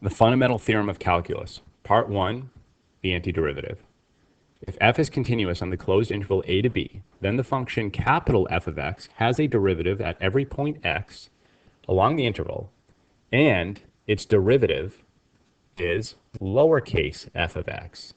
The fundamental theorem of calculus. Part 1, the antiderivative. If f is continuous on the closed interval a to b, then the function capital F of x has a derivative at every point x along the interval, and its derivative is lowercase f of x.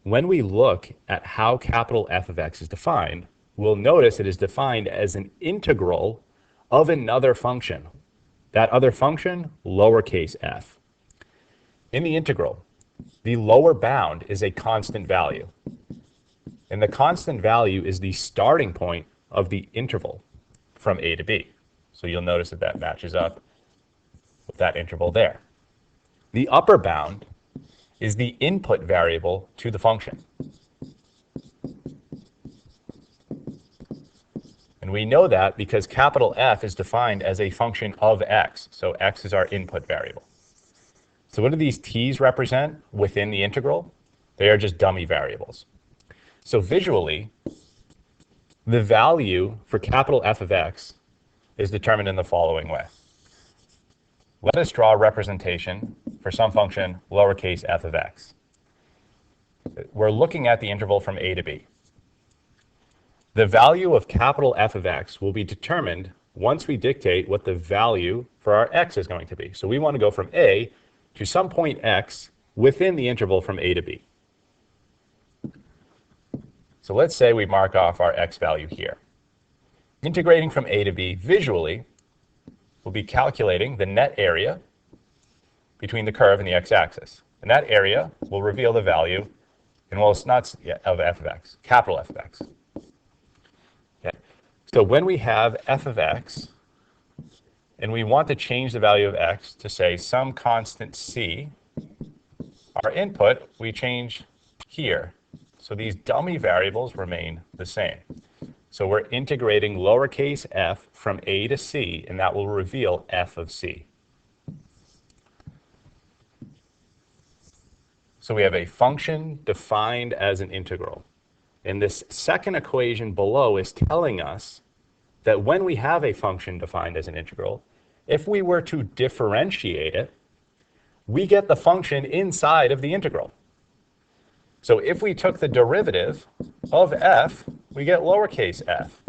When we look at how capital F of x is defined, we'll notice it is defined as an integral of another function. That other function, lowercase f. In the integral, the lower bound is a constant value. And the constant value is the starting point of the interval from a to b. So you'll notice that that matches up with that interval there. The upper bound is the input variable to the function. And we know that because capital F is defined as a function of x. So x is our input variable. So what do these t's represent within the integral? They are just dummy variables. So visually, the value for capital F of x is determined in the following way. Let us draw a representation for some function lowercase f of x. We're looking at the interval from a to b. The value of capital F of x will be determined once we dictate what the value for our x is going to be. So we want to go from a to some point x within the interval from a to b. So let's say we mark off our x value here. Integrating from a to b visually, we'll be calculating the net area between the curve and the x-axis. And that area will reveal the value, and well, it's not of f of x, capital F of x. Okay. So when we have f of x, and we want to change the value of x to, say, some constant c, our input we change here. So these dummy variables remain the same. So we're integrating lowercase f from a to c, and that will reveal f of c. So we have a function defined as an integral. And this second equation below is telling us that when we have a function defined as an integral, if we were to differentiate it, we get the function inside of the integral. So if we took the derivative of f, we get lowercase f.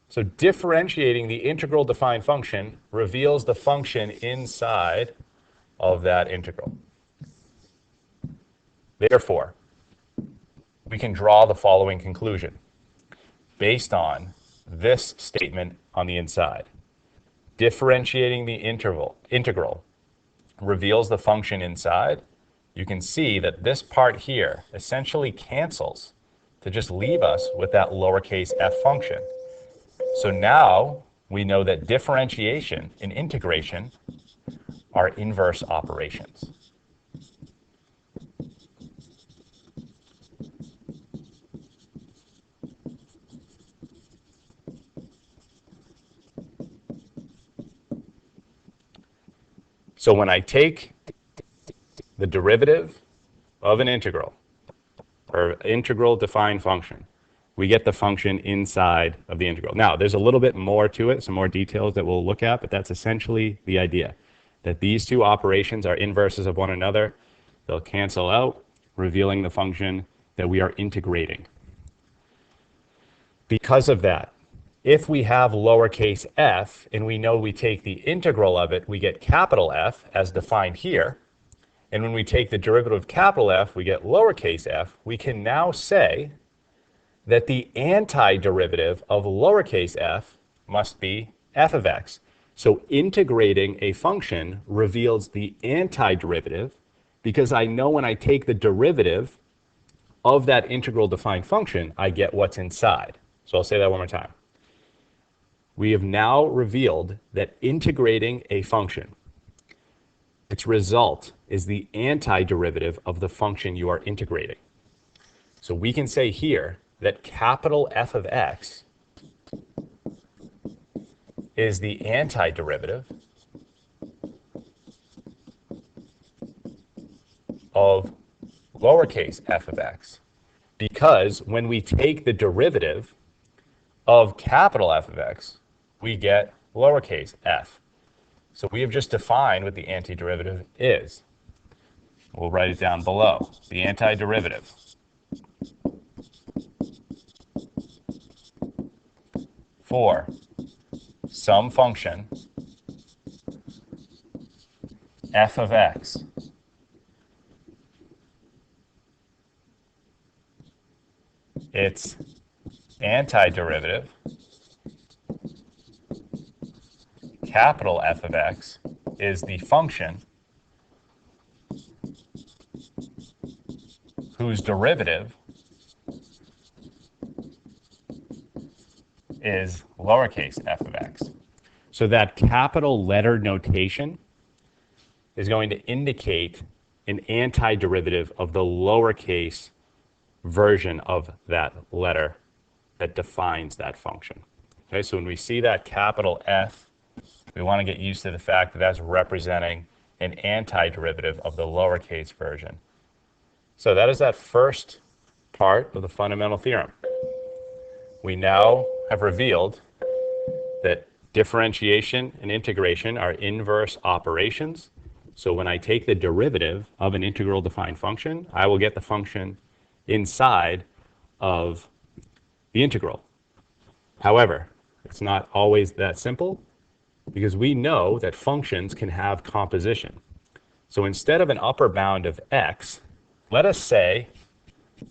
So differentiating the integral defined function reveals the function inside of that integral. Therefore, we can draw the following conclusion based on this statement on the inside. Differentiating the integral reveals the function inside. You can see that this part here essentially cancels to just leave us with that lowercase f function. So now we know that differentiation and integration are inverse operations. So when I take the derivative of an integral, or integral defined function, we get the function inside of the integral. Now, there's a little bit more to it, some more details that we'll look at, but that's essentially the idea, that these two operations are inverses of one another. They'll cancel out, revealing the function that we are integrating. Because of that, if we have lowercase f, and we know we take the integral of it, we get capital F, as defined here. And when we take the derivative of capital F, we get lowercase f. We can now say that the antiderivative of lowercase f must be f of x. So integrating a function reveals the antiderivative, because I know when I take the derivative of that integral defined function, I get what's inside. So I'll say that one more time. We have now revealed that integrating a function, its result is the antiderivative of the function you are integrating. So we can say here that capital F of x is the antiderivative of lowercase f of x, because when we take the derivative of capital F of x, we get lowercase f. So we have just defined what the antiderivative is. We'll write it down below. The antiderivative for some function f of x its antiderivative, capital F of x, is the function whose derivative is lowercase f of x. So that capital letter notation is going to indicate an antiderivative of the lowercase version of that letter that defines that function. Okay, so when we see that capital F, we want to get used to the fact that that's representing an antiderivative of the lowercase version. So that is that first part of the fundamental theorem. We now have revealed that differentiation and integration are inverse operations. So when I take the derivative of an integral defined function, I will get the function inside of the integral. However, it's not always that simple, because we know that functions can have composition. So instead of an upper bound of x, let us say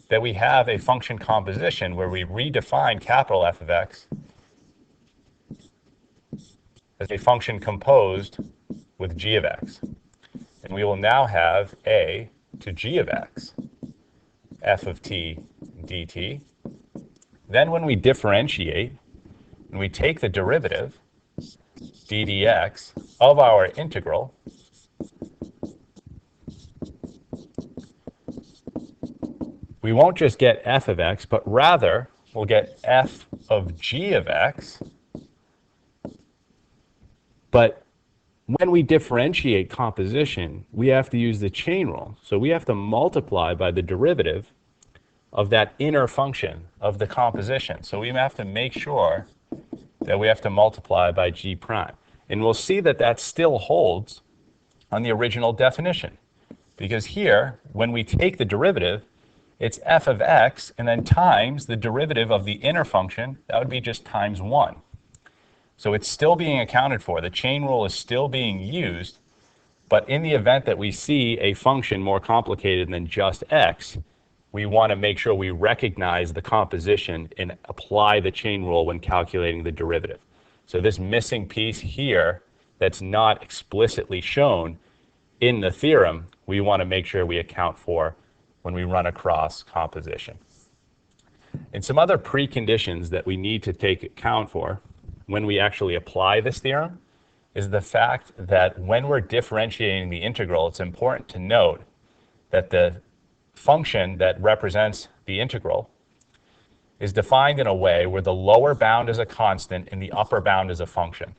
that we have a function composition where we redefine capital F of x as a function composed with g of x. And we will now have a to g of x, f of t dt. Then when we differentiate, and we take the derivative, d dx, of our integral, we won't just get f of x, but rather we'll get f of g of x. But when we differentiate composition, we have to use the chain rule. So we have to multiply by the derivative of that inner function of the composition. So we have to make sure that we have to multiply by g prime. And we'll see that that still holds on the original definition. Because here, when we take the derivative, it's f of x and then times the derivative of the inner function. That would be just times 1. So it's still being accounted for. The chain rule is still being used. But in the event that we see a function more complicated than just x, we want to make sure we recognize the composition and apply the chain rule when calculating the derivative. So this missing piece here that's not explicitly shown in the theorem, we want to make sure we account for when we run across composition. And some other preconditions that we need to take account for when we actually apply this theorem is the fact that when we're differentiating the integral, it's important to note that the function that represents the integral is defined in a way where the lower bound is a constant and the upper bound is a function.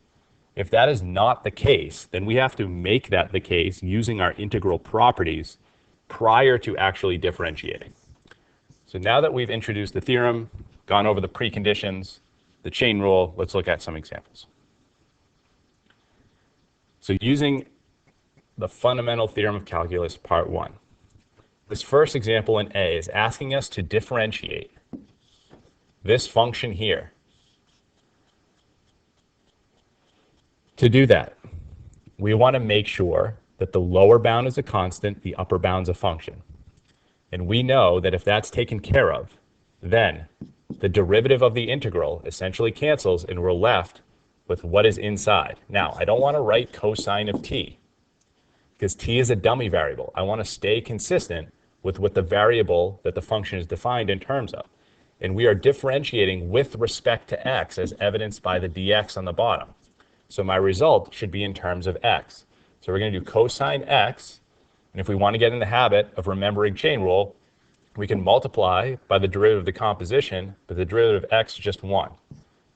If that is not the case, then we have to make that the case using our integral properties prior to actually differentiating. So now that we've introduced the theorem, gone over the preconditions, the chain rule, let's look at some examples. So using the fundamental theorem of calculus, part 1. This first example in A is asking us to differentiate this function here. To do that, we want to make sure that the lower bound is a constant, the upper bound is a function. And we know that if that's taken care of, then the derivative of the integral essentially cancels and we're left with what is inside. Now, I don't want to write cosine of t because t is a dummy variable. I want to stay consistent with what the variable that the function is defined in terms of. And we are differentiating with respect to x as evidenced by the dx on the bottom. So my result should be in terms of x. So we're going to do cosine x, and if we want to get in the habit of remembering chain rule, we can multiply by the derivative of the composition, but the derivative of x is just 1.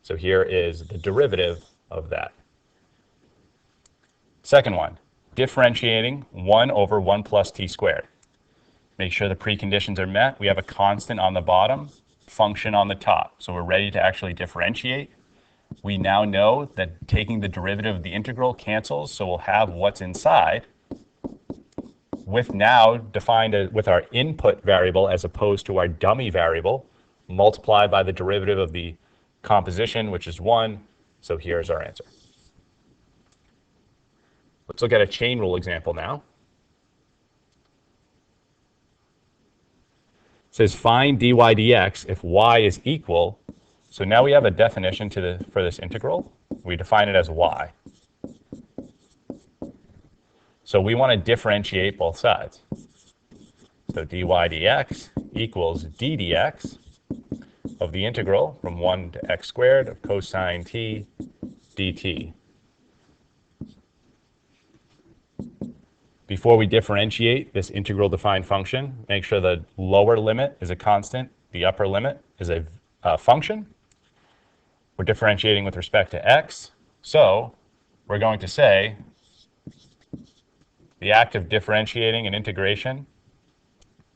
So here is the derivative of that. Second one, differentiating 1 over 1 plus t squared. Make sure the preconditions are met. We have a constant on the bottom, function on the top. So we're ready to actually differentiate. we now know that taking the derivative of the integral cancels, so we'll have what's inside with now defined with our input variable as opposed to our dummy variable, multiplied by the derivative of the composition, which is 1. So here's our answer. Let's look at a chain rule example now. It says find dy dx if y is equal. So now we have a definition for this integral. We define it as y. So we want to differentiate both sides. So dy dx equals d dx of the integral from 1 to x squared of cosine t dt. Before we differentiate this integral defined function, make sure the lower limit is a constant, the upper limit is a function. We're differentiating with respect to x, so we're going to say the act of differentiating and integration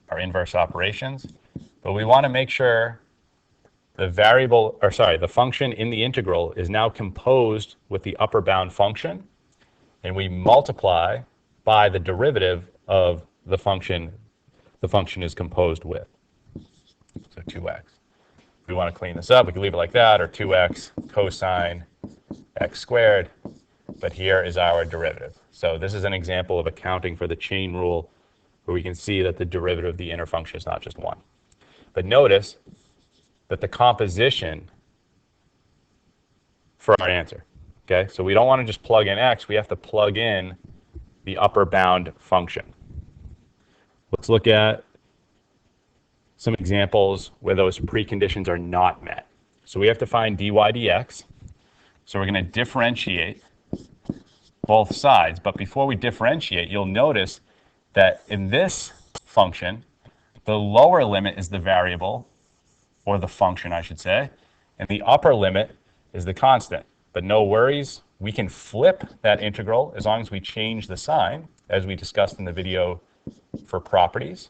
are inverse operations, but we want to make sure the function in the integral is now composed with the upper bound function, and we multiply by the derivative of the function is composed with. So 2x. If we want to clean this up, we can leave it like that, or 2x cosine x squared, but here is our derivative. So this is an example of accounting for the chain rule where we can see that the derivative of the inner function is not just 1. But notice that the composition for our answer, okay? So we don't want to just plug in x, we have to plug in the upper bound function. Let's look at some examples where those preconditions are not met. So we have to find dy dx. So we're going to differentiate both sides. But before we differentiate, you'll notice that in this function, the lower limit is the variable, or the function, I should say, and the upper limit is the constant. But no worries, we can flip that integral as long as we change the sign, as we discussed in the video for properties.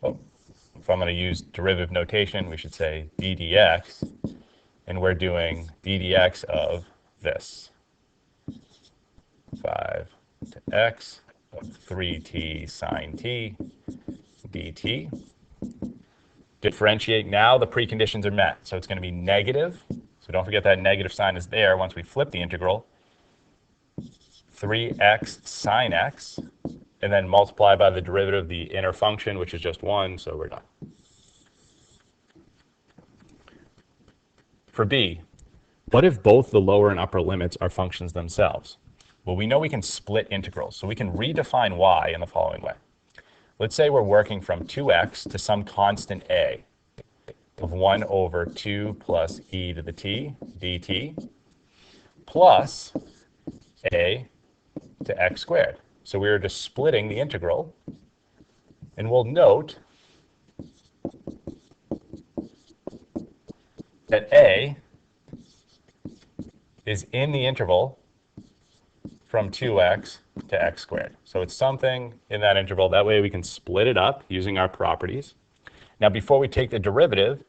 Oh, if I'm going to use derivative notation, we should say d dx, and we're doing d dx of this. 5 to x of 3t sine t dt. Differentiate now, the preconditions are met. So it's going to be negative. So don't forget that negative sign is there once we flip the integral. 3x sine x, and then multiply by the derivative of the inner function, which is just 1, so we're done. For b, what if both the lower and upper limits are functions themselves? Well, we know we can split integrals, so we can redefine y in the following way. Let's say we're working from 2x to some constant a of 1 over 2 plus e to the t dt plus a to x squared. So we are just splitting the integral, and we'll note that a is in the interval from 2x to x squared. So it's something in that interval. That way we can split it up using our properties. Now before we take the derivative,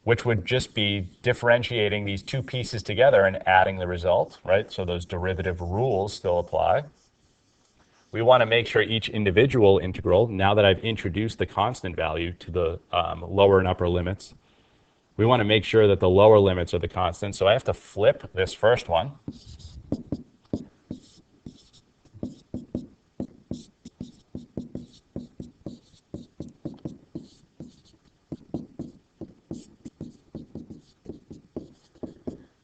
which would just be differentiating these two pieces together and adding the result, right? So those derivative rules still apply. We want to make sure each individual integral, now that I've introduced the constant value to the lower and upper limits, we want to make sure that the lower limits are the constant. So I have to flip this first one.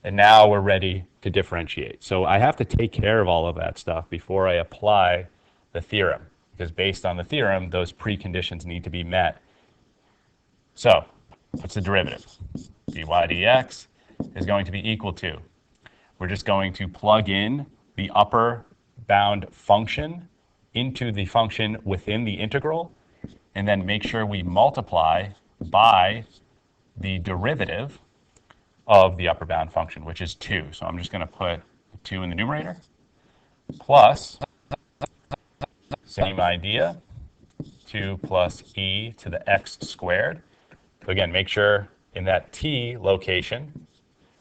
And now we're ready to differentiate. So I have to take care of all of that stuff before I apply the theorem, because based on the theorem, those preconditions need to be met. So what's the derivative? dy dx is going to be equal to, we're just going to plug in the upper bound function into the function within the integral, and then make sure we multiply by the derivative of the upper bound function, which is 2. So I'm just going to put 2 in the numerator, plus, same idea, 2 plus e to the x squared. So again, make sure in that t location,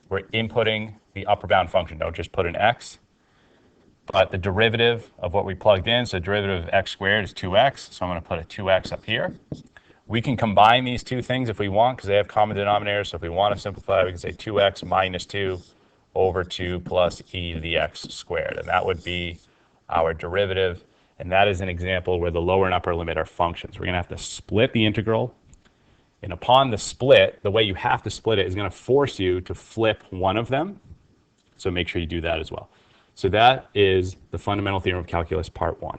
we're inputting the upper bound function. Don't just put an x. But the derivative of what we plugged in, so the derivative of x squared is 2x. So I'm going to put a 2x up here. We can combine these two things if we want because they have common denominators. So if we want to simplify, we can say 2x minus 2 over 2 plus e to the x squared. And that would be our derivative. And that is an example where the lower and upper limit are functions. We're going to have to split the integral. And upon the split, the way you have to split it is going to force you to flip one of them. So make sure you do that as well. So that is the fundamental theorem of calculus part 1.